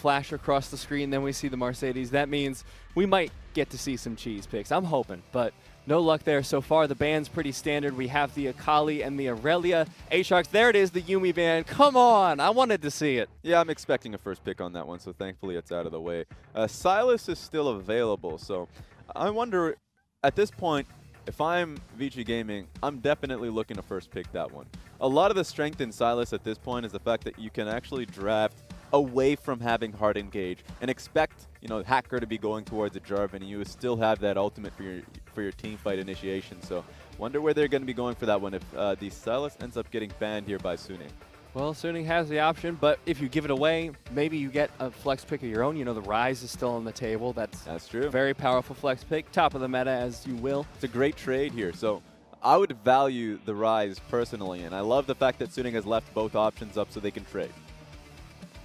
flash across the screen, then we see the Mercedes. That means we might get to see some cheese picks. I'm hoping, but no luck there so far. The band's pretty standard. We have the Akali and the Aurelia. Aatrox, there it is, the Yuumi band. Come on, I wanted to see it. Yeah, I'm expecting a first pick on that one, so thankfully it's out of the way. Sylas is still available, so I wonder, at this point, if I'm Vici Gaming, I'm definitely looking to first pick that one. A lot of the strength in Sylas at this point is the fact that you can actually draft away from having hard engage and expect, you know, Hacker to be going towards a Jarvan, and you still have that ultimate for your team fight initiation. So wonder where they're going to be going for that one if the Sylas ends up getting banned here by Suning. Well, Suning has the option, but if you give it away, maybe you get a flex pick of your own. You know, the Rise is still on the table. That's true. Very powerful flex pick. Top of the meta, as you will. It's a great trade here. So I would value the Rise personally, and I love the fact that Suning has left both options up so they can trade.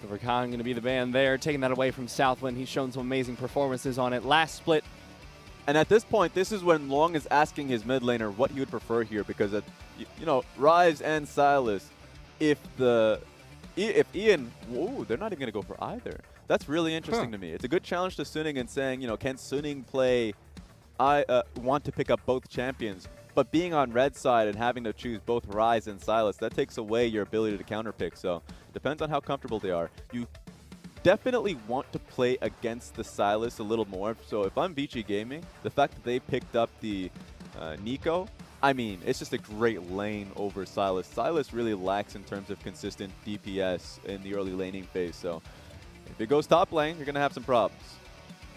The Rakan going to be the ban there, taking that away from Southwind. He's shown some amazing performances on it. Last split. And at this point, this is when Long is asking his mid laner what he would prefer here, because, you know, Rise and Sylas, if Ian, whoa, they're not even going to go for either. That's really interesting to me. It's a good challenge to Suning and saying, you know, can Suning play, want to pick up both champions, but being on red side and having to choose both Rise and Sylas, that takes away your ability to counter pick. So depends on how comfortable they are. You definitely want to play against the Sylas a little more. So if I'm Vici Gaming, the fact that they picked up the Nico, I mean, it's just a great lane over Sylas. Sylas really lacks in terms of consistent DPS in the early laning phase. So if it goes top lane, you're going to have some problems.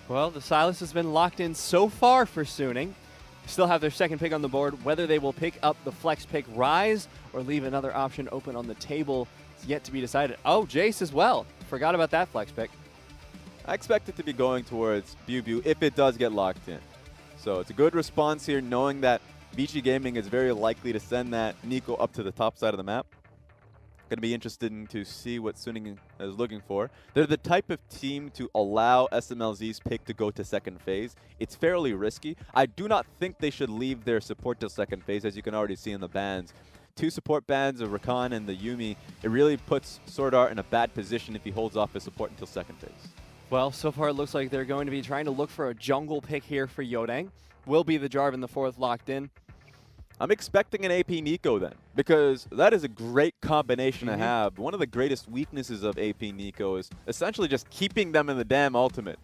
Well, the Sylas has been locked in so far for Suning. Still have their second pick on the board. Whether they will pick up the flex pick Rise or leave another option open on the table is yet to be decided. Oh, Jace as well. Forgot about that flex pick. I expect it to be going towards Bew if it does get locked in. So it's a good response here, knowing that Vici Gaming is very likely to send that Nico up to the top side of the map. Going to be interested to see what Suning is looking for. They're the type of team to allow SMLZ's pick to go to second phase. It's fairly risky. I do not think they should leave their support to second phase, as you can already see in the bans. Two support bans of Rakan and the Yuumi, it really puts Sword Art in a bad position if he holds off his support until second phase. Well, so far it looks like they're going to be trying to look for a jungle pick here for Yodang. Will be the Jarvan the fourth locked in. I'm expecting an AP Nico then, because that is a great combination to have. One of the greatest weaknesses of AP Nico is essentially just keeping them in the damn ultimate.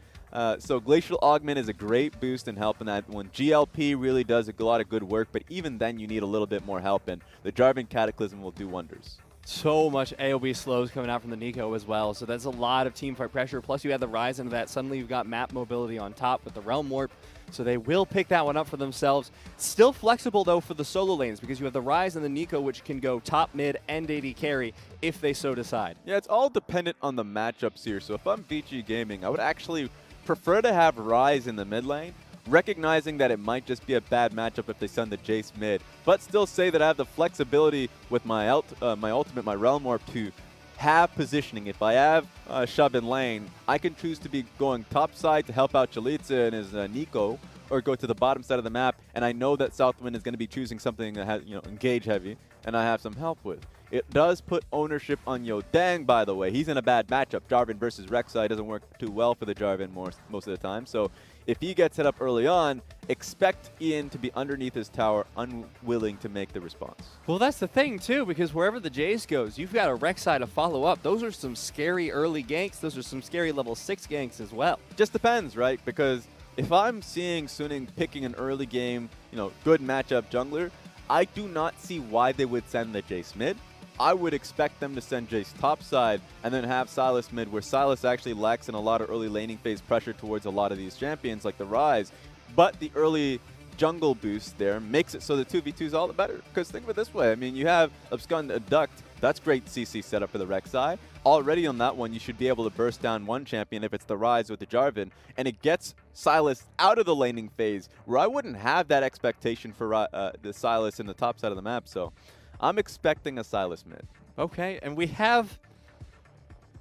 So Glacial Augment is a great boost in helping that when GLP really does a lot of good work, but even then you need a little bit more help, and the Jarvan Cataclysm will do wonders. So much AoE slows coming out from the Nico as well, so that's a lot of teamfight pressure. Plus you add the Rise into that, suddenly you've got map mobility on top with the Realm Warp, so they will pick that one up for themselves. Still flexible though for the solo lanes, because you have the Rise and the Nico, which can go top, mid, and AD carry if they so decide. Yeah, it's all dependent on the matchups here, so if I'm Vici Gaming, I would actually prefer to have Rise in the mid lane, recognizing that it might just be a bad matchup if they send the Jace mid, but still say that I have the flexibility with my ultimate, my Realm Warp, to have positioning. If I have shove in lane, I can choose to be going top side to help out Chalitza and his Nico, or go to the bottom side of the map, and I know that Southwind is going to be choosing something that has, you know, engage heavy, and I have some help with. It does put ownership on Yodang, by the way. He's in a bad matchup. Jarvan versus Rek'Sai doesn't work too well for the Jarvan most of the time. So if he gets hit up early on, expect Ian to be underneath his tower, unwilling to make the response. Well, that's the thing, too, because wherever the Jace goes, you've got a Rek'Sai to follow up. Those are some scary early ganks. Those are some scary level 6 ganks as well. Just depends, right? Because if I'm seeing Suning picking an early game, you know, good matchup jungler, I do not see why they would send the Jace mid. I would expect them to send Jace topside and then have Sylas mid, where Sylas actually lacks in a lot of early laning phase pressure towards a lot of these champions like the Rise. But the early jungle boost there makes it so the 2v2 is all the better. Because think of it this way, I mean, you have Abscond Duct, that's great CC setup for the Rek'Sai. Already on that one, you should be able to burst down one champion if it's the Rise with the Jarvan, and it gets Sylas out of the laning phase, where I wouldn't have that expectation for the Sylas in the top side of the map. So I'm expecting a Sylas mid. Okay, and we have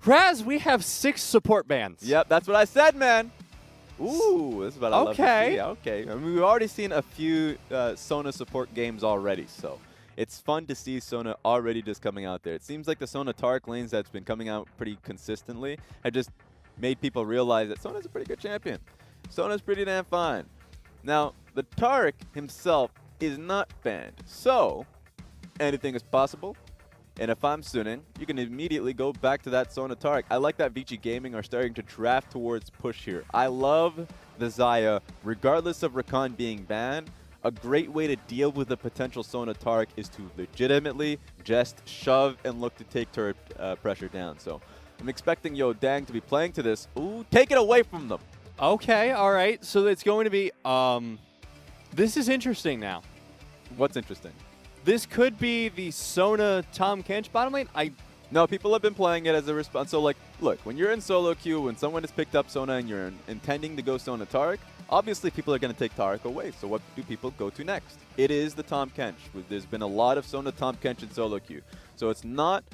Raz, we have 6 support bans. Yep, that's what I said, man. Ooh, this is what I love to see. Okay. I mean, we've already seen a few Sona support games already, so it's fun to see Sona already just coming out there. It seems like the Sona Taric lanes that's been coming out pretty consistently have just made people realize that Sona's a pretty good champion. Sona's pretty damn fine. Now, the Taric himself is not banned, so anything is possible. And if I'm Suning, you can immediately go back to that Sona Taric. I like that Vici Gaming are starting to draft towards push here. I love the Xayah, regardless of Rakan being banned. A great way to deal with the potential Sona Taric is to legitimately just shove and look to take turret pressure down. So I'm expecting Yo Dang to be playing to this. Ooh, take it away from them. Okay, all right. So it's going to be, this is interesting now. What's interesting? This could be the Sona Tahm Kench bottom lane. No, people have been playing it as a response. So, like, look, when you're in solo queue, when someone has picked up Sona and you're intending to go Sona Taric, obviously people are going to take Taric away. So what do people go to next? It is the Tahm Kench. There's been a lot of Sona Tahm Kench in solo queue. So it's not,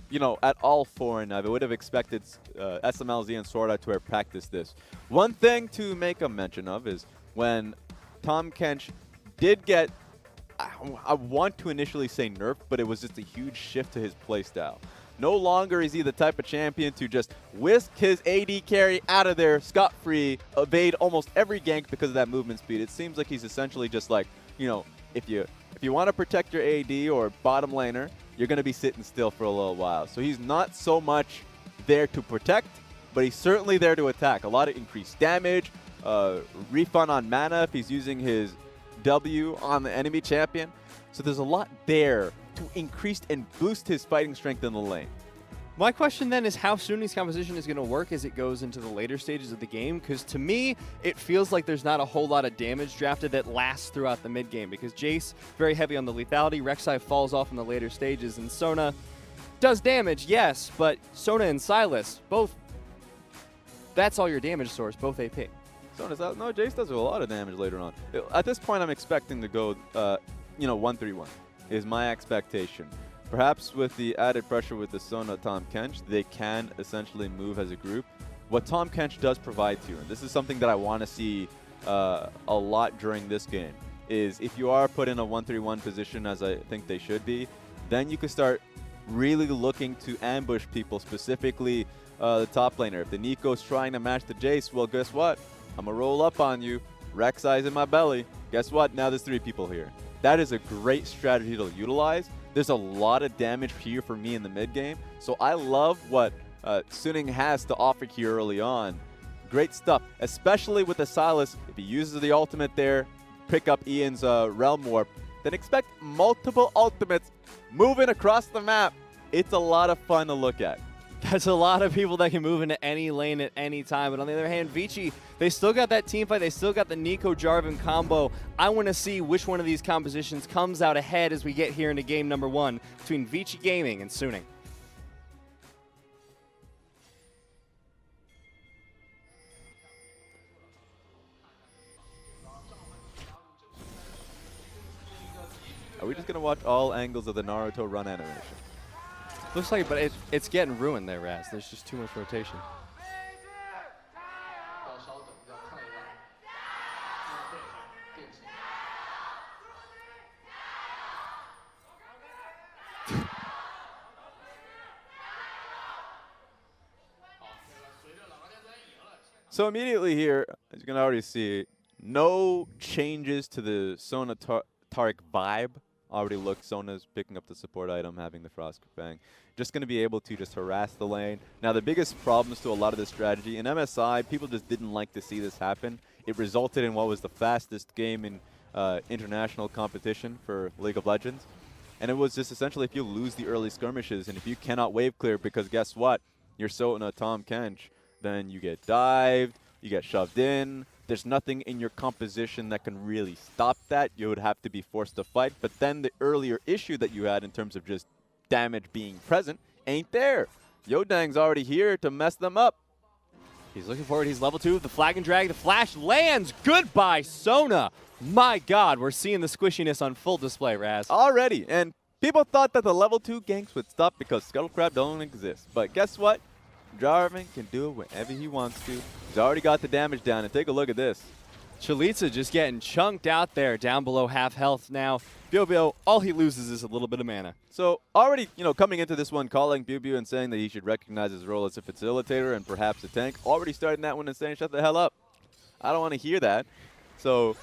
you know, at all foreign. I would have expected SMLZ and Sword Art to have practiced this. One thing to make a mention of is when Tahm Kench did get, I want to initially say nerfed, but it was just a huge shift to his playstyle. No longer is he the type of champion to just whisk his AD carry out of there scot-free, evade almost every gank because of that movement speed. It seems like he's essentially just like, you know, if you want to protect your AD or bottom laner, you're going to be sitting still for a little while. So he's not so much there to protect, but he's certainly there to attack. A lot of increased damage, refund on mana if he's using his W on the enemy champion. So there's a lot there to increase and boost his fighting strength in the lane. My question then is how Sunni's composition is going to work as it goes into the later stages of the game, because to me, it feels like there's not a whole lot of damage drafted that lasts throughout the mid game, because Jace, very heavy on the lethality, Rek'Sai falls off in the later stages, and Sona does damage, yes, but Sona and Sylas, both, that's all your damage source, both AP. Sona's out. No, Jace does a lot of damage later on. At this point, I'm expecting to go, you know, 1-3-1 is my expectation. Perhaps with the added pressure with the Sona Tahm Kench, they can essentially move as a group. What Tahm Kench does provide to you, and this is something that I want to see a lot during this game, is if you are put in a 1-3-1 position, as I think they should be, then you can start really looking to ambush people, specifically the top laner. If the Nico's trying to match the Jace, well, guess what? I'm going to roll up on you. Rek'Sai's in my belly. Guess what? Now there's 3 people here. That is a great strategy to utilize. There's a lot of damage here for me in the mid game. So I love what Suning has to offer here early on. Great stuff, especially with the Sylas. If he uses the ultimate there, pick up Ian's Realm Warp, then expect multiple ultimates moving across the map. It's a lot of fun to look at. That's a lot of people that can move into any lane at any time. But on the other hand, Vici, they still got that team fight. They still got the Nico Jarvan combo. I want to see which one of these compositions comes out ahead as we get here into game number 1 between Vici Gaming and Suning. Are we just going to watch all angles of the Naruto run animation? Looks like it, but it's getting ruined there, Raz. There's just too much rotation. So immediately here, as you can already see, no changes to the Sona Taric vibe. Already look, Sona's picking up the support item, having the Frost Bang. Just going to be able to just harass the lane. Now, the biggest problems to a lot of this strategy, in MSI, people just didn't like to see this happen. It resulted in what was the fastest game in international competition for League of Legends. And it was just essentially if you lose the early skirmishes and if you cannot wave clear, because guess what? You're Sona Tahm Kench, then you get dived, you get shoved in. There's nothing in your composition that can really stop that. You would have to be forced to fight. But then the earlier issue that you had in terms of just damage being present ain't there. Yodang's already here to mess them up. He's looking forward. He's level 2. The flag and drag. The flash lands. Goodbye, Sona. My God, we're seeing the squishiness on full display, Raz. Already. And people thought that the level 2 ganks would stop because Scuttle Crab don't exist. But guess what? Jarvan can do it whenever he wants to. He's already got the damage down, and take a look at this. Chalitza just getting chunked out there, down below half health now. Bio, all he loses is a little bit of mana. So already, coming into this one, calling Biu and saying that he should recognize his role as a facilitator and perhaps a tank. Already starting that one and saying, shut the hell up. I don't want to hear that. So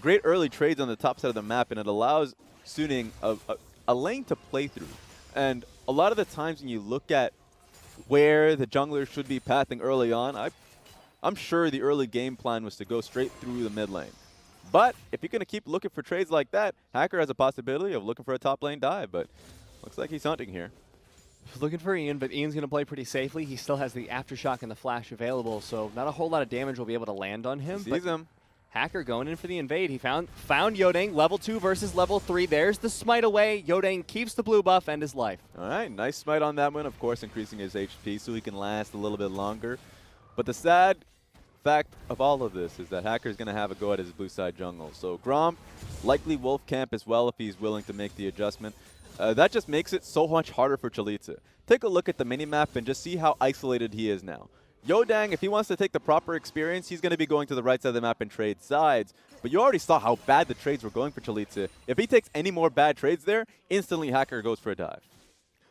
great early trades on the top side of the map, and it allows Suning a lane to play through. And a lot of the times when you look at where the jungler should be pathing early on, I'm sure the early game plan was to go straight through the mid lane. But if you're going to keep looking for trades like that, Hacker has a possibility of looking for a top lane dive, but looks like he's hunting here. Looking for Ian, but Ian's going to play pretty safely. He still has the Aftershock and the Flash available, so not a whole lot of damage will be able to land on him. Sees him. Hacker going in for the invade. He found Yodang, level 2 versus level 3. There's the smite away. Yodang keeps the blue buff and his life. All right, nice smite on that one, of course, increasing his HP so he can last a little bit longer. But the sad fact of all of this is that Hacker's going to have a go at his blue side jungle. So Grom, likely Wolf Camp as well if he's willing to make the adjustment. That just makes it so much harder for Chalitza. Take a look at the minimap and just see how isolated he is now. Yodang, if he wants to take the proper experience, he's going to be going to the right side of the map and trade sides. But you already saw how bad the trades were going for Chalitza. If he takes any more bad trades there, instantly Hacker goes for a dive.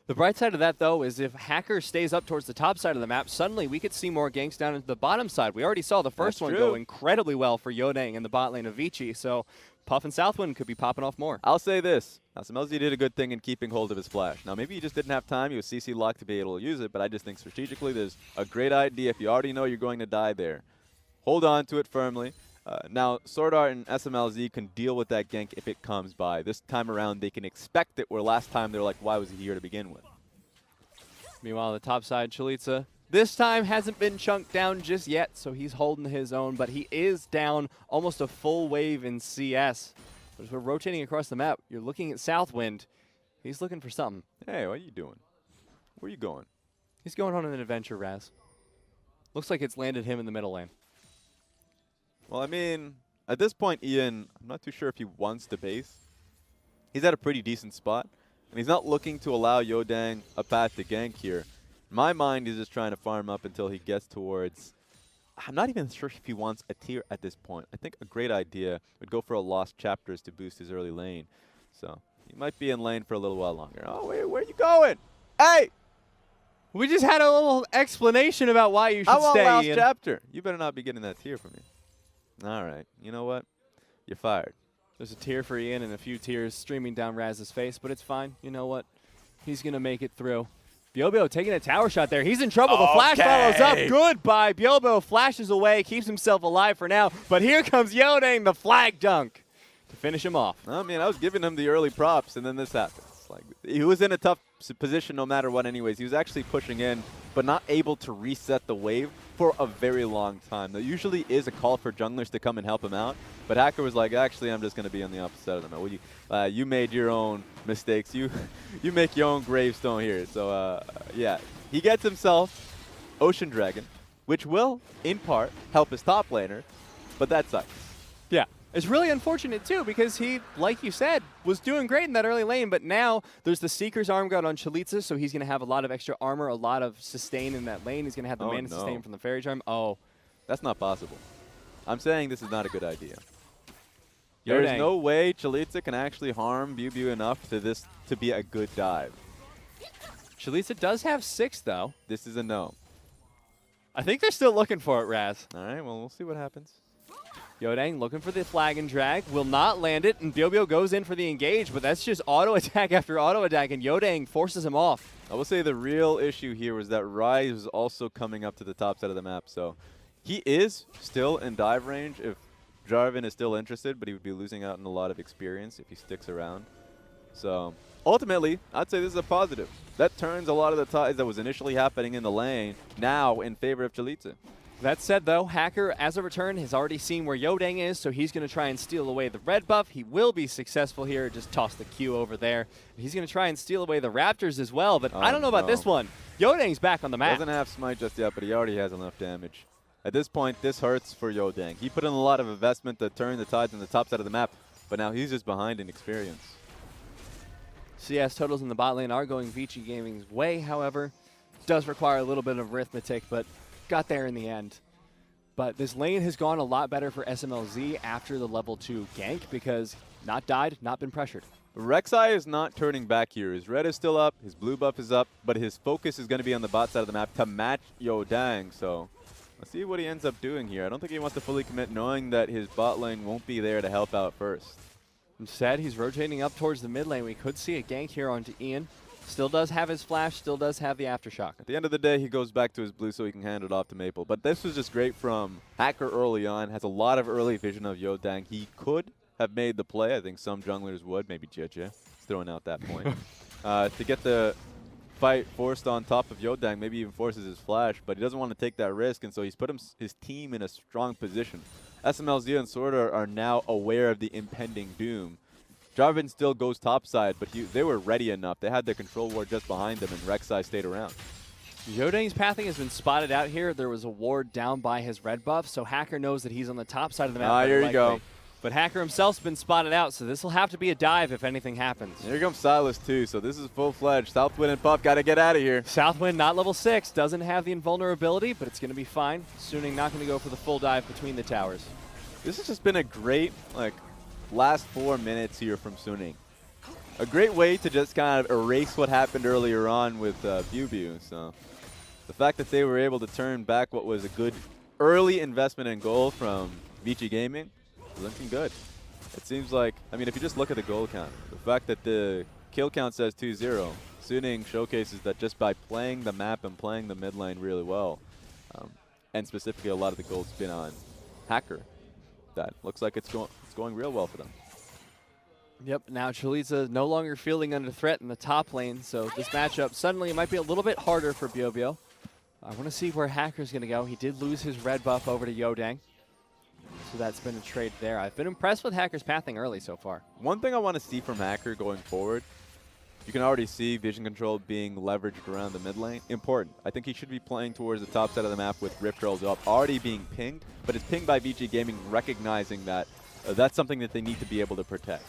The bright side of that, though, is if Hacker stays up towards the top side of the map, suddenly we could see more ganks down into the bottom side. We already saw the first one go incredibly well for Yodang in the bot lane of Vici, so Puff and Southwind could be popping off more. I'll say this. Now, LZ did a good thing in keeping hold of his flash. Now, maybe he just didn't have time. He was CC locked to be able to use it, but I just think strategically there's a great idea. If you already know you're going to die there, hold on to it firmly. Now, Sword Art and SMLZ can deal with that gank if it comes by. This time around, they can expect it, where last time they were like, why was he here to begin with? Meanwhile, the top side, Chalitza, this time hasn't been chunked down just yet, so he's holding his own, but he is down almost a full wave in CS. But as we're rotating across the map, you're looking at Southwind. He's looking for something. Hey, what are you doing? Where are you going? He's going on an adventure, Raz. Looks like it's landed him in the middle lane. Well, I mean, at this point, Ian, I'm not too sure if he wants to base. He's at a pretty decent spot, and he's not looking to allow Yodang a path to gank here. In my mind, he's just trying to farm up until he gets towards... I'm not even sure if he wants a tier at this point. I think a great idea would go for a Lost Chapters to boost his early lane. So he might be in lane for a little while longer. Oh, wait, where are you going? Hey! We just had a little explanation about why you should I want stay, Lost Ian. Chapter. You better not be getting that tier from me. All right. You know what? You're fired. There's a tear for Ian and a few tears streaming down Raz's face, but it's fine. You know what? He's going to make it through. Biobo taking a tower shot there. He's in trouble. The flash follows up. Goodbye. Biobo flashes away, keeps himself alive for now. But here comes Yodang, the flag dunk, to finish him off. I mean, I was giving him the early props, and then this happens. Like, he was in a tough position no matter what anyways. He was actually pushing in, but not able to reset the wave for a very long time. There usually is a call for junglers to come and help him out, but Hacker was like, actually, I'm just going to be on the opposite side of the map. Well, you made your own mistakes. You make your own gravestone here. So, yeah, he gets himself Ocean Dragon, which will, in part, help his top laner, but that sucks. Yeah. It's really unfortunate, too, because he, like you said, was doing great in that early lane, but now there's the Seeker's Arm Guard on Chalitza, so he's going to have a lot of extra armor, a lot of sustain in that lane. He's going to have the mana sustain from the Fairy Charm. Oh. That's not possible. I'm saying this is not a good idea. There's no way Chalitza can actually harm Biu enough to be a good dive. Chalitza does have 6, though. This is a no. I think they're still looking for it, Raz. All right, well, we'll see what happens. Yodang looking for the flag and drag, will not land it, and Bio goes in for the engage, but that's just auto attack after auto attack, and Yodang forces him off. I will say the real issue here was that Rise was also coming up to the top side of the map, so he is still in dive range if Jarvan is still interested, but he would be losing out on a lot of experience if he sticks around. So ultimately, I'd say this is a positive. That turns a lot of the tides that was initially happening in the lane now in favor of Chalitza. That said, though, Hacker, as a return, has already seen where Yodang is, so he's going to try and steal away the red buff. He will be successful here. Just toss the Q over there. He's going to try and steal away the Raptors as well, but I don't know about this one. Yodang's back on the map. Doesn't have smite just yet, but he already has enough damage. At this point, this hurts for Yodang. He put in a lot of investment to turn the tides on the top side of the map, but now he's just behind in experience. CS totals in the bot lane are going Vici Gaming's way, however. Does require a little bit of arithmetic, but got there in the end. But this lane has gone a lot better for SMLZ after the level 2 gank because not died, not been pressured. Rek'Sai is not turning back here. His red is still up, his blue buff is up, but his focus is going to be on the bot side of the map to match Yodang. So let's see what he ends up doing here. I don't think he wants to fully commit knowing that his bot lane won't be there to help out first. Instead, he's rotating up towards the mid lane. We could see a gank here onto Ian. Still does have his flash, still does have the aftershock. At the end of the day, he goes back to his blue so he can hand it off to Maple. But this was just great from Hacker early on. Has a lot of early vision of Yodang. He could have made the play. I think some junglers would. Maybe JJ. He's throwing out that point. To get the fight forced on top of Yodang, maybe even forces his flash. But he doesn't want to take that risk, and so he's put his team in a strong position. SMLZ and Sorda are now aware of the impending doom. Jarvan still goes topside, but they were ready enough. They had their control ward just behind them, and Rek'Sai stayed around. Yodang's pathing has been spotted out here. There was a ward down by his red buff, so Hacker knows that he's on the top side of the map. Here you go. But Hacker himself's been spotted out, so this will have to be a dive if anything happens. Here comes Silas too, so this is full-fledged. Southwind and Puff got to get out of here. Southwind, not level 6, doesn't have the invulnerability, but it's going to be fine. Suning not going to go for the full dive between the towers. This has just been a great, last 4 minutes here from Suning. A great way to just kind of erase what happened earlier on with BuBu. So the fact that they were able to turn back what was a good early investment in goal from Vici Gaming is looking good. It seems like, I mean, if you just look at the goal count, the fact that the kill count says 2-0, Suning showcases that just by playing the map and playing the mid lane really well, and specifically a lot of the gold's been on Hacker, that looks like it's going real well for them. Yep, now Chaliza no longer feeling under threat in the top lane, so this matchup suddenly might be a little bit harder for BioBio. I want to see where Hacker's going to go. He did lose his red buff over to Yodang, so that's been a trade there. I've been impressed with Hacker's pathing early so far. One thing I want to see from Hacker going forward, you can already see vision control being leveraged around the mid lane. Important. I think he should be playing towards the top side of the map with Rift Trails up, already being pinged, but it's pinged by VG Gaming, recognizing that that's something that they need to be able to protect.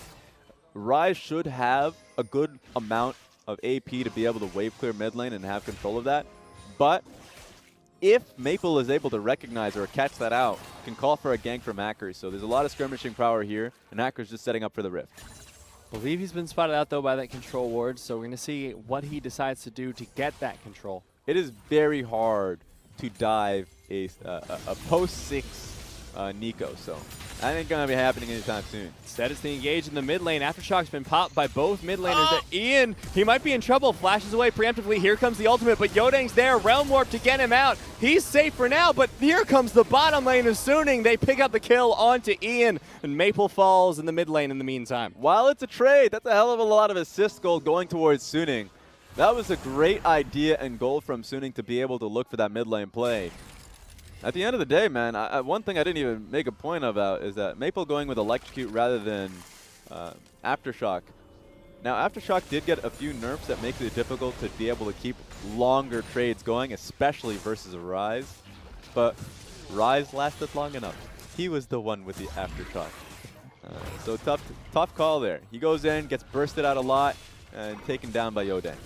Ryze should have a good amount of AP to be able to wave clear mid lane and have control of that. But if Maple is able to recognize or catch that out, can call for a gank from Hacker. So there's a lot of skirmishing power here, and Hacker's just setting up for the Rift. Believe he's been spotted out, though, by that control ward, so we're going to see what he decides to do to get that control. It is very hard to dive a post-6 Nico, so that ain't going to be happening anytime soon. Instead, it's the engage in the mid lane. Aftershock's been popped by both mid laners. Ian, he might be in trouble. Flashes away preemptively. Here comes the ultimate, but Yodang's there. Realm Warp to get him out. He's safe for now, but here comes the bottom lane of Suning. They pick up the kill onto Ian, and Maple falls in the mid lane in the meantime. While it's a trade, that's a hell of a lot of assist gold going towards Suning. That was a great idea and goal from Suning to be able to look for that mid lane play. At the end of the day, man, one thing I didn't even make a point about is that Maple going with Electrocute rather than Aftershock. Now, Aftershock did get a few nerfs that makes it difficult to be able to keep longer trades going, especially versus a Ryze. But Ryze lasted long enough. He was the one with the Aftershock. So tough call there. He goes in, gets bursted out a lot, and taken down by Yodang.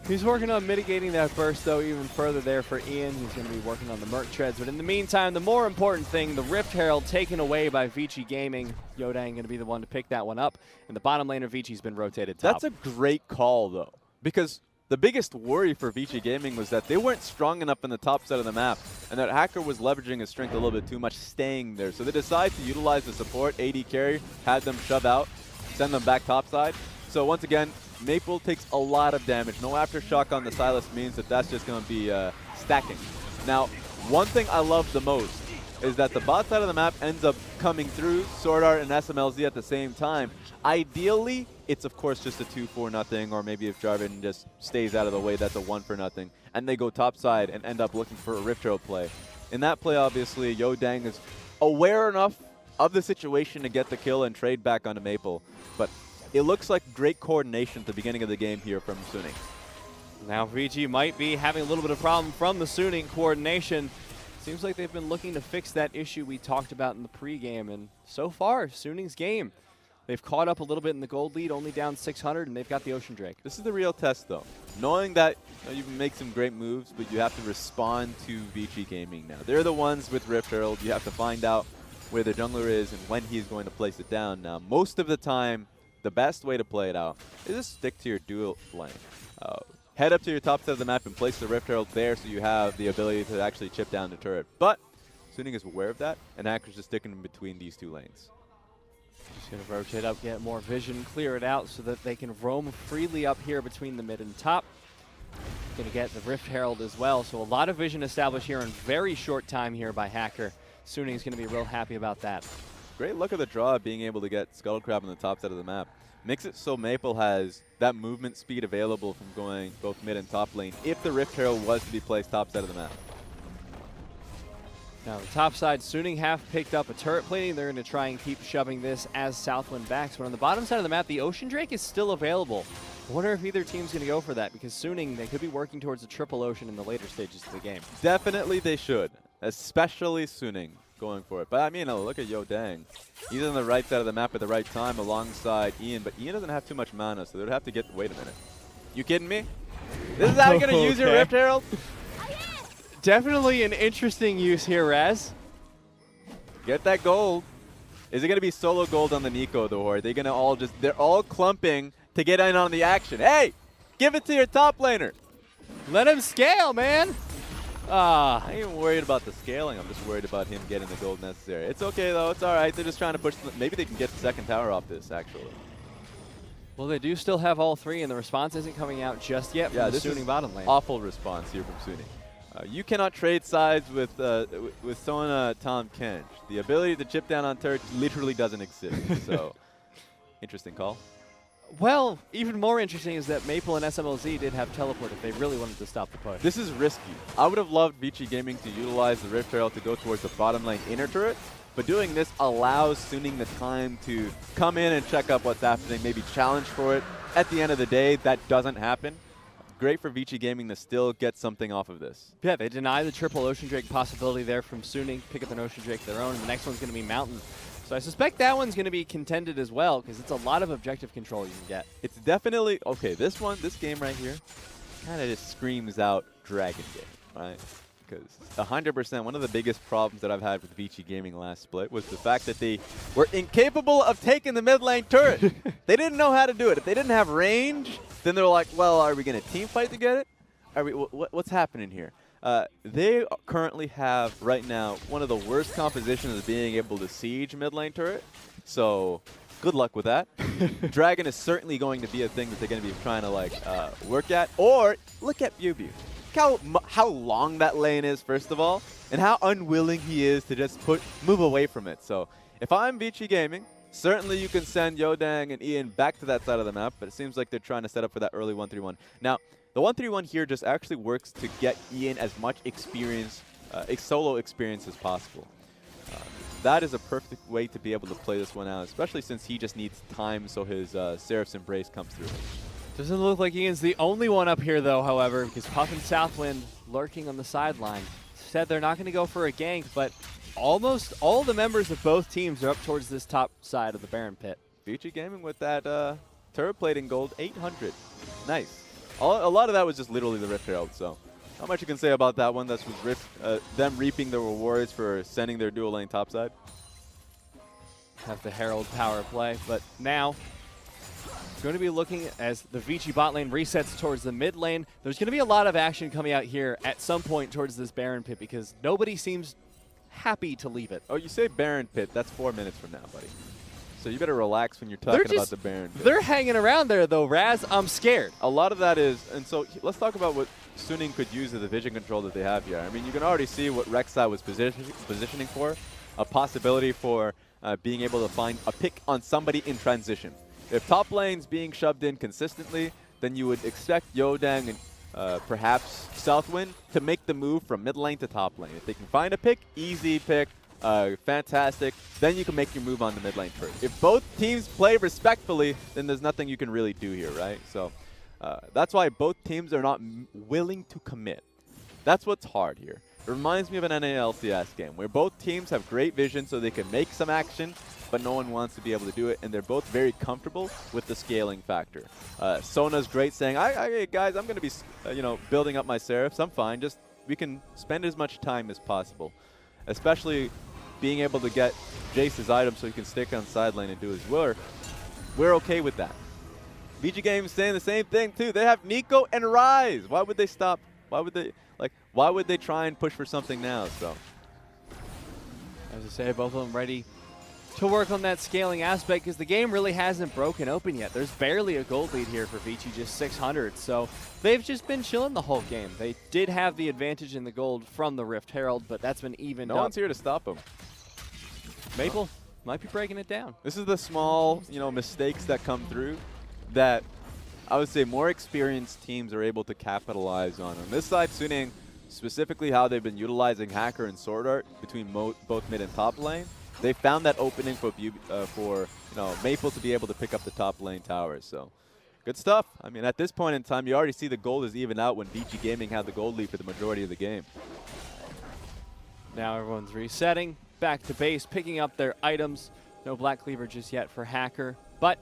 He's working on mitigating that burst, though, even further there for Ian. He's going to be working on the Merc Treads. But in the meantime, the more important thing, the Rift Herald taken away by Vici Gaming. Yodang going to be the one to pick that one up. And the bottom laner, Vici's been rotated top. That's a great call, though, because the biggest worry for Vici Gaming was that they weren't strong enough in the top side of the map, and that Hacker was leveraging his strength a little bit too much, staying there. So they decided to utilize the support. AD carry, had them shove out, send them back top side. So once again, Maple takes a lot of damage. No Aftershock on the Silas means that that's just going to be stacking. Now, one thing I love the most is that the bot side of the map ends up coming through Sword Art and SMLZ at the same time. Ideally, it's of course just a 2-4-0, or maybe if Jarvan just stays out of the way, that's a 1-0, and they go top side and end up looking for a Rift Trail play. In that play, obviously, Yodang is aware enough of the situation to get the kill and trade back onto Maple, but it looks like great coordination at the beginning of the game here from Suning. Now VG might be having a little bit of problem from the Suning coordination. Seems like they've been looking to fix that issue we talked about in the pregame, and so far, Suning's game They've caught up a little bit in the gold lead, only down 600, and they've got the Ocean Drake. This is the real test, though. Knowing that you can make some great moves, but you have to respond to Vici Gaming now. They're the ones with Rift Herald. You have to find out where the jungler is and when he's going to place it down. Now, most of the time, the best way to play it out is just stick to your dual lane. Head up to your top side of the map and place the Rift Herald there so you have the ability to actually chip down the turret. But Suning is aware of that, and Hackers is sticking in between these two lanes. Just going to rotate up, get more vision, clear it out so that they can roam freely up here between the mid and top. Going to get the Rift Herald as well, so a lot of vision established here in very short time here by Hacker. Suning is going to be real happy about that. Great look at the draw, being able to get Scuttle Crab on the top side of the map. Makes it so Maple has that movement speed available from going both mid and top lane if the Rift Herald was to be placed top side of the map. Now the top side, Suning have picked up a turret plating. They're going to try and keep shoving this as Southwind backs. But on the bottom side of the map, the Ocean Drake is still available. I wonder if either team's going to go for that, because Suning, they could be working towards a triple Ocean in the later stages of the game. Definitely they should, especially Suning going for it. But I mean, look at Yo Dang. He's on the right side of the map at the right time alongside Ian, but Ian doesn't have too much mana, so they would have to get, wait a minute. You kidding me? This is how you're going to use your Rift Herald? Definitely an interesting use here, Raz. Get that gold. Is it going to be solo gold on the Nico, though, or are they going to all just, they're all clumping to get in on the action? Hey, give it to your top laner. Let him scale, man. I ain't even worried about the scaling. I'm just worried about him getting the gold necessary. It's okay, though. It's all right. They're just trying to push. Maybe they can get the second tower off this, actually. Well, they do still have all three, and the response isn't coming out just yet from the Suning bottom lane. Awful response here from Suning. You cannot trade sides with Sona Tom Kench. The ability to chip down on turrets literally doesn't exist. So, interesting call. Well, even more interesting is that Maple and SMLZ did have teleport if they really wanted to stop the push. This is risky. I would have loved Vici Gaming to utilize the Rift Herald to go towards the bottom lane inner turret, but doing this allows Suning the time to come in and check up what's happening, maybe challenge for it. At the end of the day, that doesn't happen. Great for Vici Gaming to still get something off of this. Yeah, they deny the triple Ocean Drake possibility there from Suning, pick up an Ocean Drake of their own, and the next one's going to be Mountain. So I suspect that one's going to be contended as well, because it's a lot of objective control you can get. It's definitely, okay, this game right here, kind of just screams out Dragon Game, right? Because 100%, one of the biggest problems that I've had with Vici Gaming last split was the fact that they were incapable of taking the mid lane turret. They didn't know how to do it. If they didn't have range, then they're like, well, are we going to team fight to get it? Are we, what's happening here? They currently have, right now, one of the worst compositions of being able to siege mid lane turret. So, good luck with that. Dragon is certainly going to be a thing that they're going to be trying to work at. Or, look at Bubu. Look how long that lane is, first of all, and how unwilling he is to just move away from it. So, if I'm Vici Gaming, certainly you can send Yodang and Ian back to that side of the map, but it seems like they're trying to set up for that early 1-3-1. Now, the 1-3-1 here just actually works to get Ian as much experience, solo experience as possible. That is a perfect way to be able to play this one out, especially since he just needs time so his Seraph's Embrace comes through. Doesn't look like Ian's the only one up here, though, however, because Puff and Southwind lurking on the sideline. Said they're not going to go for a gank, but almost all the members of both teams are up towards this top side of the Baron Pit. Vici Gaming with that turret plating gold, 800. Nice. A lot of that was just literally the Rift Herald, so not much you can say about that one. That's them reaping the rewards for sending their dual lane topside. Have the Herald power play, but now going to be looking as the Vici bot lane resets towards the mid lane. There's going to be a lot of action coming out here at some point towards this Baron Pit because nobody seems happy to leave it. Oh, you say Baron Pit. That's 4 minutes from now, buddy. So you better relax when you're talking about the Baron Pit. They're hanging around there, though, Raz. I'm scared. A lot of that is, and so let's talk about what Suning could use of the vision control that they have here. I mean, you can already see what Rek'Sai was positioning for, a possibility for being able to find a pick on somebody in transition. If top lane's being shoved in consistently, then you would expect Yodang and perhaps Southwind to make the move from mid lane to top lane. If they can find a pick, easy pick, fantastic, then you can make your move on the mid lane first. If both teams play respectfully, then there's nothing you can really do here, right? So that's why both teams are not willing to commit. That's what's hard here. It reminds me of an NALCS game where both teams have great vision so they can make some action, but no one wants to be able to do it, and they're both very comfortable with the scaling factor. Sona's great, saying, guys, I'm going to be, building up my Seraphs. I'm fine. Just we can spend as much time as possible, especially being able to get Jace's item so he can stick on side lane and do his work. We're okay with that. VG Games saying the same thing too. They have Nico and Rise. Why would they stop? Why would they try and push for something now? So, as I say, both of them ready to work on that scaling aspect because the game really hasn't broken open yet. There's barely a gold lead here for Vici, just 600. So they've just been chilling the whole game. They did have the advantage in the gold from the Rift Herald, but that's been evened up. No one's here to stop them. Maple might be breaking it down. This is the small, mistakes that come through that I would say more experienced teams are able to capitalize on. On this side, Suning, specifically how they've been utilizing Hacker and Sword Art between both mid and top lane, they found that opening for Maple to be able to pick up the top lane towers. So good stuff. I mean, at this point in time, you already see the gold is even out when VG Gaming had the gold lead for the majority of the game. Now everyone's resetting, back to base, picking up their items. No Black Cleaver just yet for Hacker, but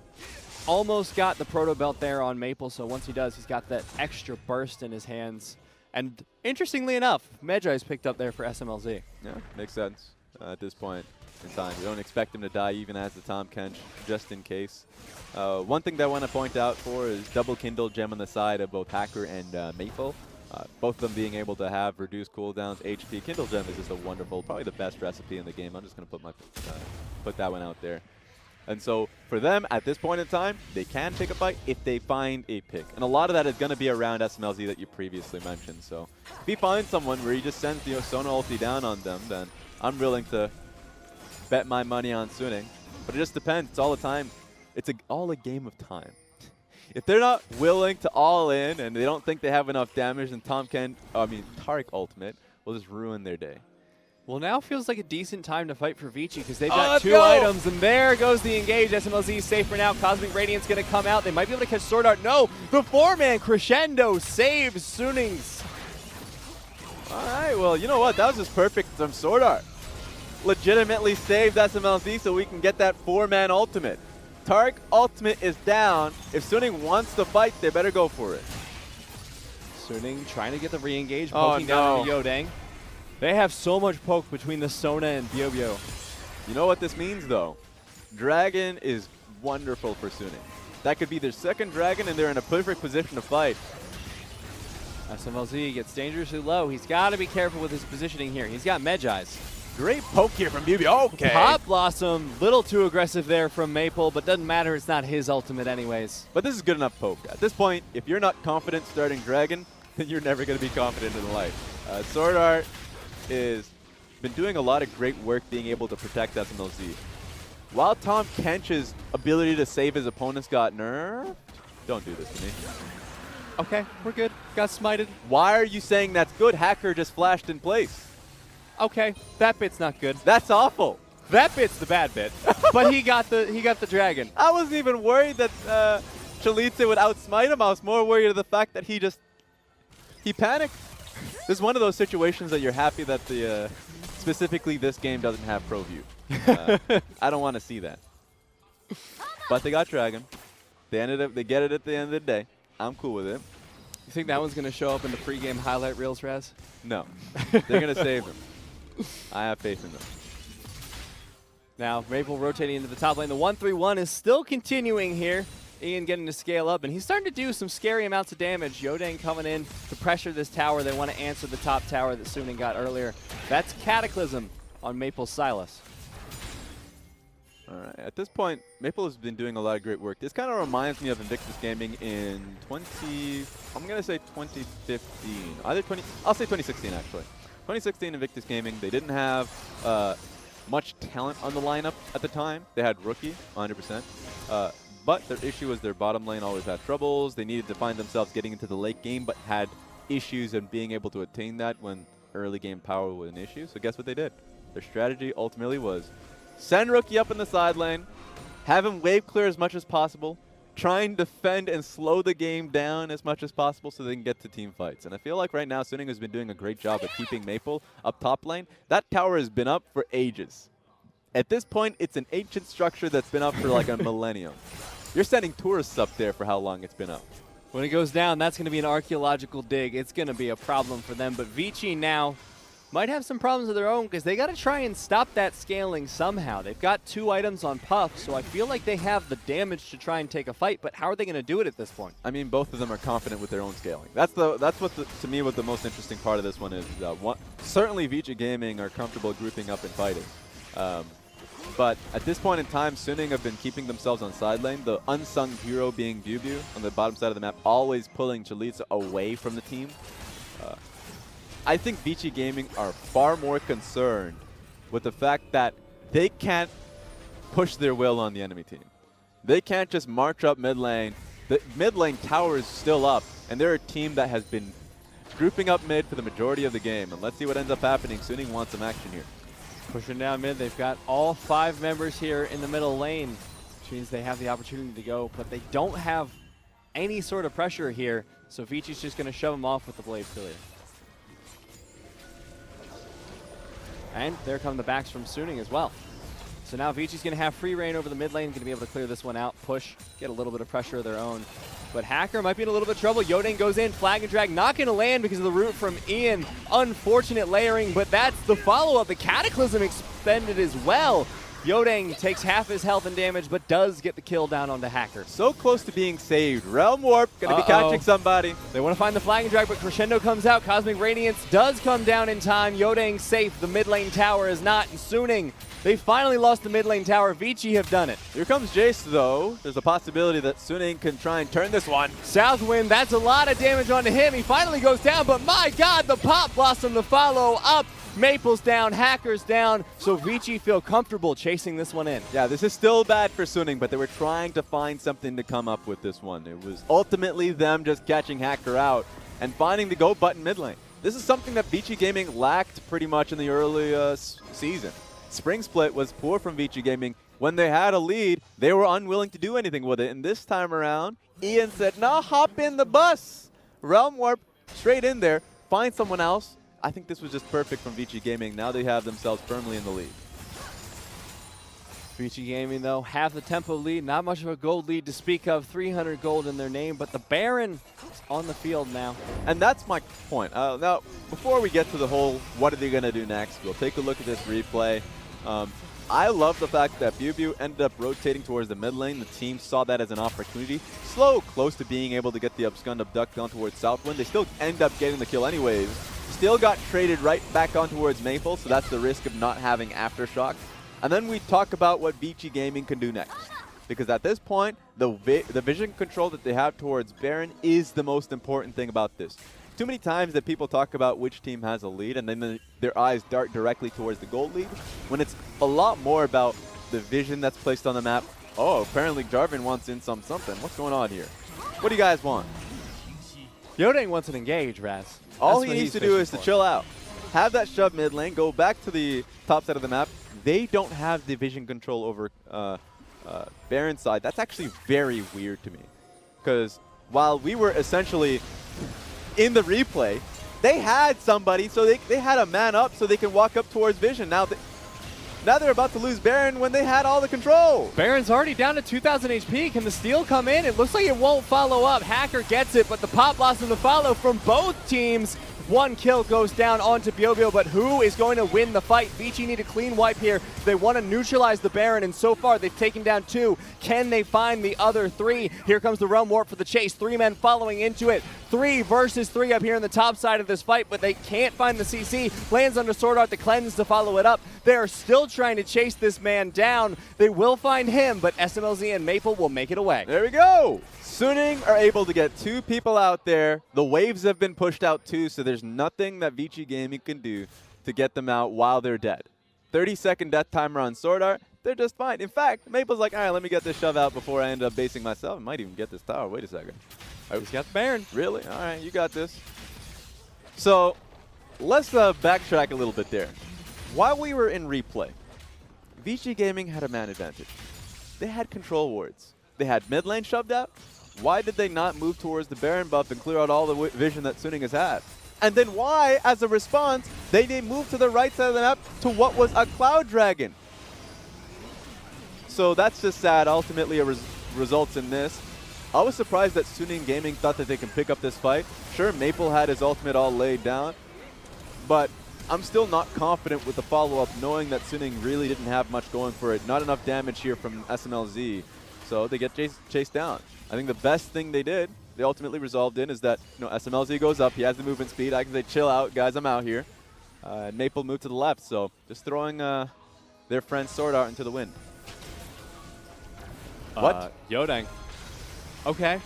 almost got the Proto Belt there on Maple, so once he does, he's got that extra burst in his hands. And interestingly enough, Medjai's picked up there for SMLZ. Yeah, makes sense at this point in time. We don't expect him to die even as the Tahm Kench, just in case. One thing that I want to point out for is double Kindle Gem on the side of both Hacker and Maple. Both of them being able to have reduced cooldowns, HP. Kindle Gem is just a wonderful, probably the best recipe in the game. I'm just going to put that one out there. And so for them, at this point in time, they can pick a fight if they find a pick. And a lot of that is going to be around SMLZ that you previously mentioned. So if you find someone where you just send Sona ulti down on them, then I'm willing to bet my money on Suning. But it just depends. It's all the time. It's all a game of time. If they're not willing to all in and they don't think they have enough damage, then Taric ultimate will just ruin their day. Well, now feels like a decent time to fight for Vici because they've got two items, and there goes the engage. SMLZ is safe for now. Cosmic Radiance going to come out. They might be able to catch Sword Art. No, the four-man crescendo saves Suning's. All right, well, you know what? That was just perfect from Sword Art. Legitimately saved SMLZ so we can get that four-man ultimate. Taric ultimate is down. If Suning wants to fight, they better go for it. Suning trying to get the re-engage, poking down on Yodang. They have so much poke between the Sona and Bio. You know what this means, though? Dragon is wonderful for Suning. That could be their second Dragon, and they're in a perfect position to fight. SMLZ gets dangerously low. He's got to be careful with his positioning here. He's got Medjai's. Great poke here from Bio. Okay. Pop Blossom, little too aggressive there from Maple, but doesn't matter. It's not his ultimate anyways. But this is good enough poke. At this point, if you're not confident starting Dragon, then you're never going to be confident in life. Sword Art is been doing a lot of great work being able to protect SMLZ. While Tahm Kench's ability to save his opponents got nerfed, don't do this to me. Okay, we're good. Got smited. Why are you saying that's good? Hacker just flashed in place. Okay, that bit's not good. That's awful. That bit's the bad bit. But he got the dragon. I wasn't even worried that Chalitze would outsmite him. I was more worried of the fact that he panicked. This is one of those situations that you're happy that specifically this game doesn't have Pro View. I don't want to see that. But they got Dragon. They get it at the end of the day. I'm cool with it. You think that one's going to show up in the pregame highlight reels, Raz? No. They're going to save him. I have faith in them. Now, Maple rotating into the top lane. The 1-3-1 is still continuing here. Ian getting to scale up, and he's starting to do some scary amounts of damage. Yodang coming in to pressure this tower. They want to answer the top tower that Suning got earlier. That's Cataclysm on Maple's Silas. All right. At this point, Maple has been doing a lot of great work. This kind of reminds me of Invictus Gaming in I'm going to say 2015. I'll say 2016, actually. 2016 Invictus Gaming, they didn't have much talent on the lineup at the time. They had Rookie, 100%. But their issue was their bottom lane always had troubles. They needed to find themselves getting into the late game, but had issues in being able to attain that when early game power was an issue. So guess what they did? Their strategy ultimately was send Rookie up in the side lane, have him wave clear as much as possible, try and defend and slow the game down as much as possible so they can get to team fights. And I feel like right now Suning has been doing a great job at keeping Maple up top lane. That tower has been up for ages. At this point, it's an ancient structure that's been up for like a millennium. You're sending tourists up there for how long it's been up. When it goes down, that's going to be an archaeological dig. It's going to be a problem for them. But Vici now might have some problems of their own because they got to try and stop that scaling somehow. They've got 2 items on Puff, so I feel like they have the damage to try and take a fight, but how are they going to do it at this point? I mean, both of them are confident with their own scaling. That's what to me what the most interesting part of this one is. Certainly Vici Gaming are comfortable grouping up and fighting. But at this point in time, Suning have been keeping themselves on side lane. The unsung hero being Bubu on the bottom side of the map, always pulling Chalitza away from the team. I think Vici Gaming are far more concerned with the fact that they can't push their will on the enemy team. They can't just march up mid lane. The mid lane tower is still up, and they're a team that has been grouping up mid for the majority of the game. And let's see what ends up happening. Suning wants some action here. Pushing down mid, they've got all 5 members here in the middle lane, which means they have the opportunity to go, but they don't have any sort of pressure here, so Vici's just going to shove them off with the Blade Failure. And there come the backs from Suning as well. So now Vici's going to have free reign over the mid lane, going to be able to clear this one out, push, get a little bit of pressure of their own. But Hacker might be in a little bit of trouble. Yodang goes in, flag and drag, not going to land because of the root from Ian. Unfortunate layering, but that's the follow-up. The Cataclysm expended as well. Yodang takes half his health and damage, but does get the kill down onto Hacker. So close to being saved. Realm Warp, going to be catching somebody. They want to find the flag and drag, but Crescendo comes out. Cosmic Radiance does come down in time. Yodang safe. The mid lane tower is not. And Suning, they finally lost the mid lane tower. Vici have done it. Here comes Jace, though. There's a possibility that Suning can try and turn this one. Southwind, that's a lot of damage onto him. He finally goes down, but my God, the Pop Blossom, the follow up. Maple's down, Hacker's down, so Vici feel comfortable chasing this one in. Yeah, this is still bad for Suning, but they were trying to find something to come up with this one. It was ultimately them just catching Hacker out and finding the go button mid lane. This is something that Vici Gaming lacked pretty much in the early season. Spring Split was poor from Vici Gaming. When they had a lead, they were unwilling to do anything with it, and this time around, Ian said, "No, hop in the bus." Realm Warp straight in there, find someone else. I think this was just perfect from Vici Gaming. Now they have themselves firmly in the lead. Vici Gaming, though, have the tempo lead. Not much of a gold lead to speak of. 300 gold in their name, but the Baron is on the field now. And that's my point. Now, before we get to the whole what are they going to do next, we'll take a look at this replay. I love the fact that Bubu ended up rotating towards the mid lane. The team saw that as an opportunity. Slow, close to being able to get the Upscund abduct on towards Southwind. They still end up getting the kill anyways. Still got traded right back on towards Maple, so that's the risk of not having Aftershock. And then we talk about what Vici Gaming can do next. Because at this point, the vision control that they have towards Baron is the most important thing about this. Too many times that people talk about which team has a lead and then their eyes dart directly towards the gold lead, when it's a lot more about the vision that's placed on the map. Oh, apparently Jarvan wants in something. What's going on here? What do you guys want? Yodang wants an engage, Raz. All he needs to do is to chill out. Have that shove mid lane, go back to the top side of the map. They don't have the vision control over Baron's side. That's actually very weird to me. Because while we were essentially in the replay, they had somebody, so they had a man up so they can walk up towards vision. Now they're about to lose Baron when they had all the control. Baron's already down to 2,000 HP. Can the steal come in? It looks like it won't follow up. Hacker gets it, but the Pop Blossom to follow from both teams. One kill goes down onto Bio, but who is going to win the fight? Vici need a clean wipe here. They want to neutralize the Baron, and so far they've taken down 2. Can they find the other 3? Here comes the Realm Warp for the chase. 3 men following into it. 3 versus 3 up here on the top side of this fight, but they can't find the CC. Lands under Sword Art the Cleanse to follow it up. They're still trying to chase this man down. They will find him, but SMLZ and Maple will make it away. There we go. Suning are able to get 2 people out there. The waves have been pushed out too, so there's nothing that Vici Gaming can do to get them out while they're dead. 30-second death timer on Sword Art. They're just fine. In fact, Maple's like, all right, let me get this shove out before I end up basing myself. I might even get this tower. Wait a second. He's got the Baron. Really? All right, you got this. So let's backtrack a little bit there. While we were in replay, Vici Gaming had a man advantage. They had control wards. They had mid lane shoved out. Why did they not move towards the Baron buff and clear out all the vision that Suning has had? And then why, as a response, they moved to the right side of the map to what was a Cloud Dragon? So that's just sad. Ultimately, it results in this. I was surprised that Suning Gaming thought that they can pick up this fight. Sure, Maple had his ultimate all laid down, but I'm still not confident with the follow-up, knowing that Suning really didn't have much going for it. Not enough damage here from SMLZ, so they get chased down. I think the best thing they did, they ultimately resolved in, is that SMLZ goes up, he has the movement speed. I can say, chill out, guys, I'm out here. Maple moved to the left, so just throwing their friend Sword Art into the wind. What? Yodang. Okay.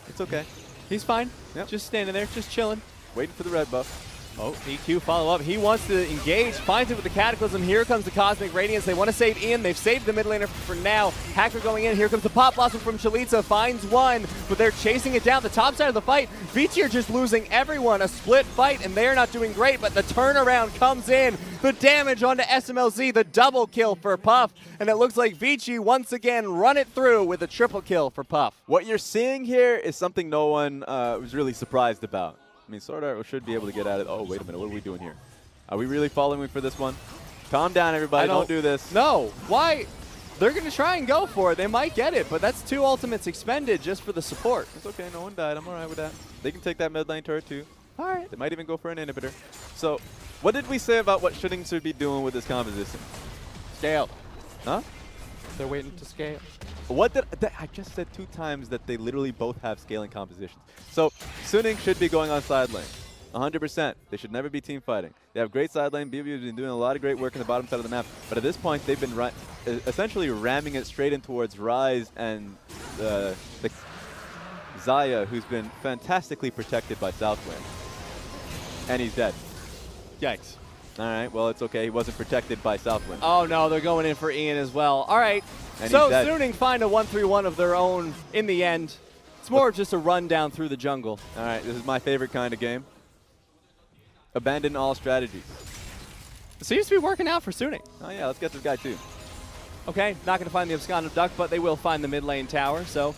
It's okay. He's fine. Yep. Just standing there, just chilling. Waiting for the red buff. Oh, EQ follow up. He wants to engage, finds it with the Cataclysm. Here comes the Cosmic Radiance. They want to save Ian. They've saved the mid laner for now. Hacker going in. Here comes the Pop Blossom from Chalitza. Finds one, but they're chasing it down. The top side of the fight, Vici are just losing everyone. A split fight, and they're not doing great, but the turnaround comes in. The damage onto SMLZ, the double kill for Puff. And it looks like Vici once again run it through with a triple kill for Puff. What you're seeing here is something no one was really surprised about. I mean, Sword Art should be able to get at it. Oh, wait a minute. What are we doing here? Are we really following me for this one? Calm down, everybody. Don't do this. No. Why? They're going to try and go for it. They might get it, but that's 2 ultimates expended just for the support. It's okay. No one died. I'm all right with that. They can take that mid lane turret, too. All right. They might even go for an inhibitor. So, what did we say about what Suning should be doing with this composition? Scale. Huh? They're waiting to scale. What did I just said 2 times that they literally both have scaling compositions. So Suning should be going on side lane, 100%. They should never be team fighting. They have great side lane. BB has been doing a lot of great work in the bottom side of the map. But at this point, they've been essentially ramming it straight in towards Rise and the Zaya, who's been fantastically protected by Southwind. And he's dead. Yikes. All right, well, it's okay. He wasn't protected by Southwind. Oh, no, they're going in for Ian as well. All right, and so Suning find a 1-3-1 of their own in the end. It's more of just a run down through the jungle. All right, this is my favorite kind of game. Abandon all strategies. It seems to be working out for Suning. Oh, yeah, let's get this guy, too. Okay, not going to find the Absconded Duck, but they will find the mid lane tower, so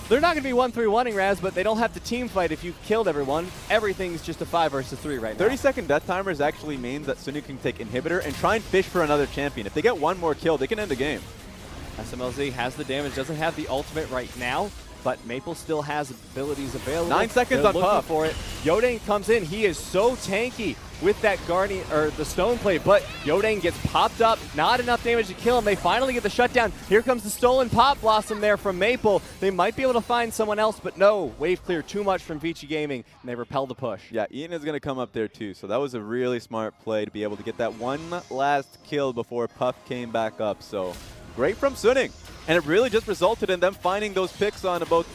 they're not going to be 1-3-1ing Raz, but they don't have to team fight if you've killed everyone. Everything's just a 5 versus 3 right now. 30-second death timers actually means that Suning can take inhibitor and try and fish for another champion. If they get one more kill, they can end the game. SMLZ has the damage, doesn't have the ultimate right now, but Maple still has abilities available. 9 seconds They're on looking Puff. for it. Yodang comes in. He is so tanky with that Guardian or the Stone Plate, but Yodang gets popped up. Not enough damage to kill him. They finally get the shutdown. Here comes the stolen Pop Blossom there from Maple. They might be able to find someone else, but no. Wave clear too much from Vici Gaming, and they repel the push. Yeah, Ian is going to come up there too, so that was a really smart play to be able to get that one last kill before Puff came back up. So great from Suning. And it really just resulted in them finding those picks on both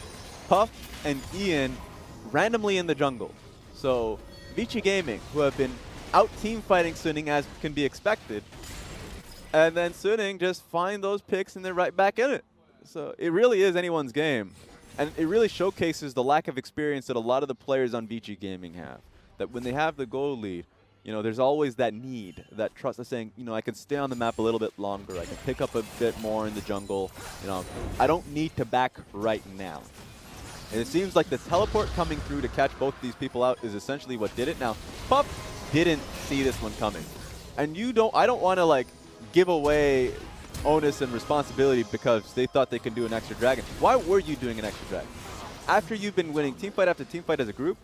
Puff and Ian randomly in the jungle. So Vici Gaming, who have been out team fighting Suning as can be expected, and then Suning just find those picks and they're right back in it. So it really is anyone's game. And it really showcases the lack of experience that a lot of the players on Vici Gaming have. That when they have the goal lead, there's always that need, that trust of saying, I can stay on the map a little bit longer. I can pick up a bit more in the jungle. I don't need to back right now. And it seems like the teleport coming through to catch both of these people out is essentially what did it. Now, Puff didn't see this one coming. And I don't want to give away onus and responsibility because they thought they could do an extra dragon. Why were you doing an extra dragon? After you've been winning teamfight after teamfight as a group,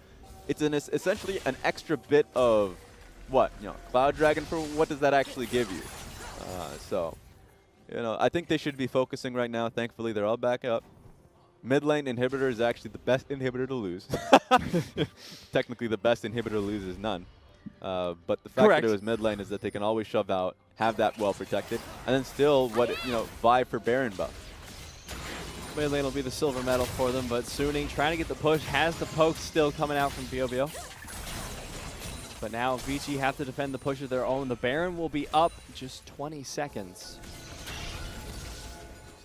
it's essentially an extra bit of what? Cloud Dragon, for what does that actually give you? I think they should be focusing right now. Thankfully, they're all back up. Mid lane inhibitor is actually the best inhibitor to lose. Technically, the best inhibitor to lose is none. But the fact that it was mid lane is that they can always shove out, have that well protected, and then still vie for Baron buff. Mid lane will be the silver medal for them, but Suning trying to get the push, has the poke still coming out from BOBO. But now Vici have to defend the push of their own. The Baron will be up just 20 seconds.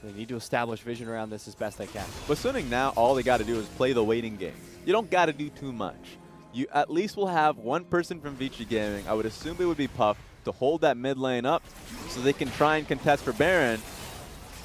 So they need to establish vision around this as best they can. But Suning now, all they got to do is play the waiting game. You don't got to do too much. You at least will have one person from Vici Gaming, I would assume it would be Puff, to hold that mid lane up so they can try and contest for Baron.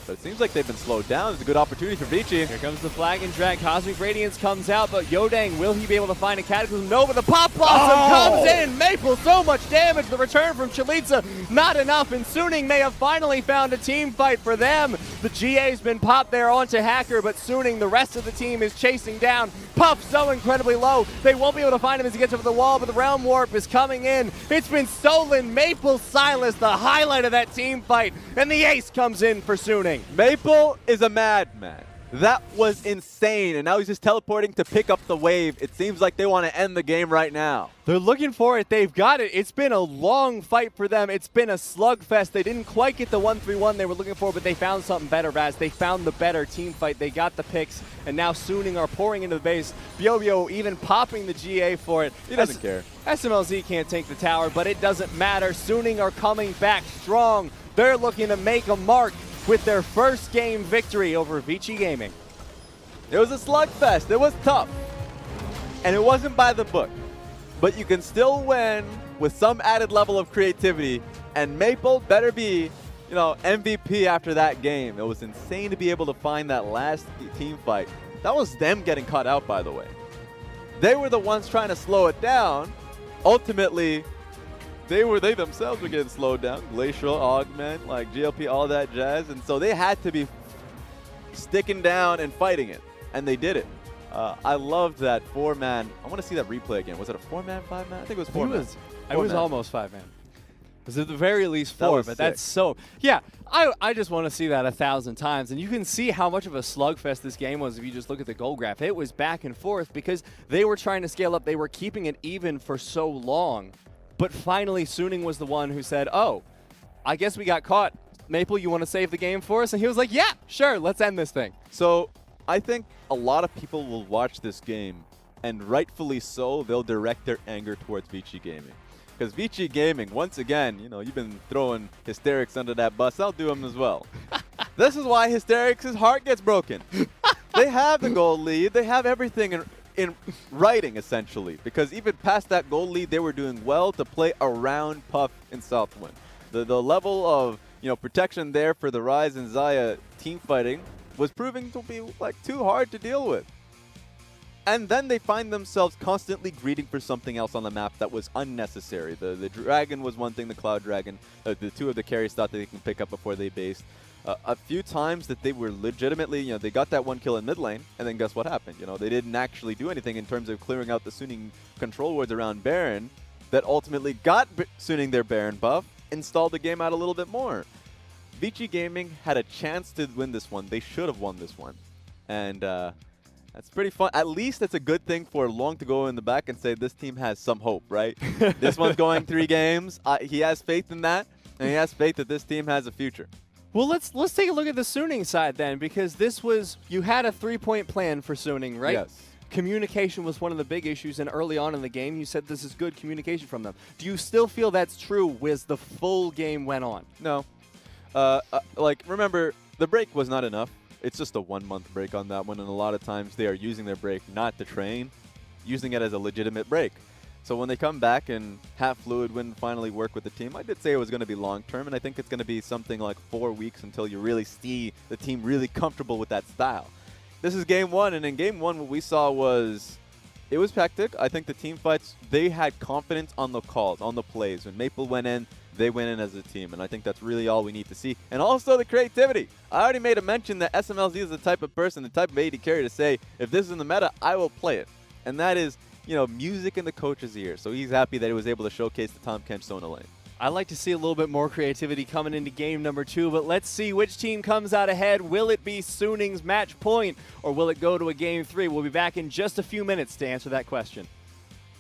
But it seems like they've been slowed down. It's a good opportunity for Vici. Here comes the flag and drag. Cosmic Radiance comes out, but Yodang, will he be able to find a Cataclysm? No, but the Pop Blossom comes in. Maple, so much damage. The return from Chalitza, not enough. And Suning may have finally found a team fight for them. The GA's been popped there onto Hacker, but Suning, the rest of the team, is chasing down. Puff so incredibly low. They won't be able to find him as he gets over the wall, but the Realm Warp is coming in. It's been stolen. Maple Silas, the highlight of that team fight. And the ace comes in for Suning. Maple is a madman. That was insane, and now he's just teleporting to pick up the wave. It seems like they want to end the game right now. They're looking for it. They've got it. It's been a long fight for them. It's been a slugfest. They didn't quite get the 1-3-1 they were looking for, but they found something better, Raz. They found the better team fight. They got the picks, and now Suning are pouring into the base. Bio even popping the GA for it. He doesn't care. SMLZ can't take the tower, but it doesn't matter. Suning are coming back strong. They're looking to make a mark with their first game victory over Vici Gaming. It was a slugfest. It was tough. And it wasn't by the book. But you can still win with some added level of creativity. And Maple better be, MVP after that game. It was insane to be able to find that last team fight. That was them getting caught out, by the way. They were the ones trying to slow it down. Ultimately, they themselves were getting slowed down. Glacial, Augment, like GLP, all that jazz. And so they had to be sticking down and fighting it. And they did it. I loved that 4-man. I want to see that replay again. Was it a 4-man, 5-man? I think it was 4-man. It was almost 5-man. It was at the very least 4, but that's so... Yeah, I just want to see that 1,000 times. And you can see how much of a slugfest this game was if you just look at the goal graph. It was back and forth because they were trying to scale up. They were keeping it even for so long. But finally, Suning was the one who said, oh, I guess we got caught. Maple, you want to save the game for us? And he was like, yeah, sure, let's end this thing. So I think a lot of people will watch this game, and rightfully so, they'll direct their anger towards Vici Gaming. Because Vici Gaming, once again, you've been throwing Hysterics under that bus. I'll do them as well. This is why Hysterics' heart gets broken. They have the goal lead. They have everything in writing, essentially, because even past that goal lead, they were doing well to play around Puff in Southwind. The level of protection there for the Rise and Xayah team fighting was proving to be too hard to deal with. And then they find themselves constantly greeting for something else on the map that was unnecessary. The Dragon was one thing, the Cloud Dragon. The two of the carries thought that they can pick up before they based. A few times that they were legitimately, they got that 1 kill in mid lane, and then guess what happened? They didn't actually do anything in terms of clearing out the Suning control wards around Baron that ultimately got Suning their Baron buff, installed the game out a little bit more. Vici Gaming had a chance to win this one. They should have won this one. And that's pretty fun. At least it's a good thing for Long to go in the back and say this team has some hope, right? This one's going 3 games. He has faith in that, and he has faith that this team has a future. Well, let's take a look at the Suning side then, because you had a 3-point plan for Suning, right? Yes. Communication was one of the big issues, and early on in the game, you said this is good communication from them. Do you still feel that's true as the full game went on? No. Remember, the break was not enough. It's just a 1-month break on that one, and a lot of times they are using their break not to train, using it as a legitimate break. So when they come back and have Fluid Win finally work with the team, I did say it was going to be long-term, and I think it's going to be something like 4 weeks until you really see the team really comfortable with that style. This is Game 1, and in Game 1 what we saw was, it was hectic. I think the team fights, they had confidence on the calls, on the plays. When Maple went in, they went in as a team, and I think that's really all we need to see. And also the creativity. I already made a mention that SMLZ is the type of person, the type of AD carry to say, if this is in the meta, I will play it. And that is, music in the coach's ear. So he's happy that he was able to showcase the Tahm Kench Sona lane. I'd like to see a little bit more creativity coming into game number 2, but let's see which team comes out ahead. Will it be Suning's match point, or will it go to a game 3? We'll be back in just a few minutes to answer that question.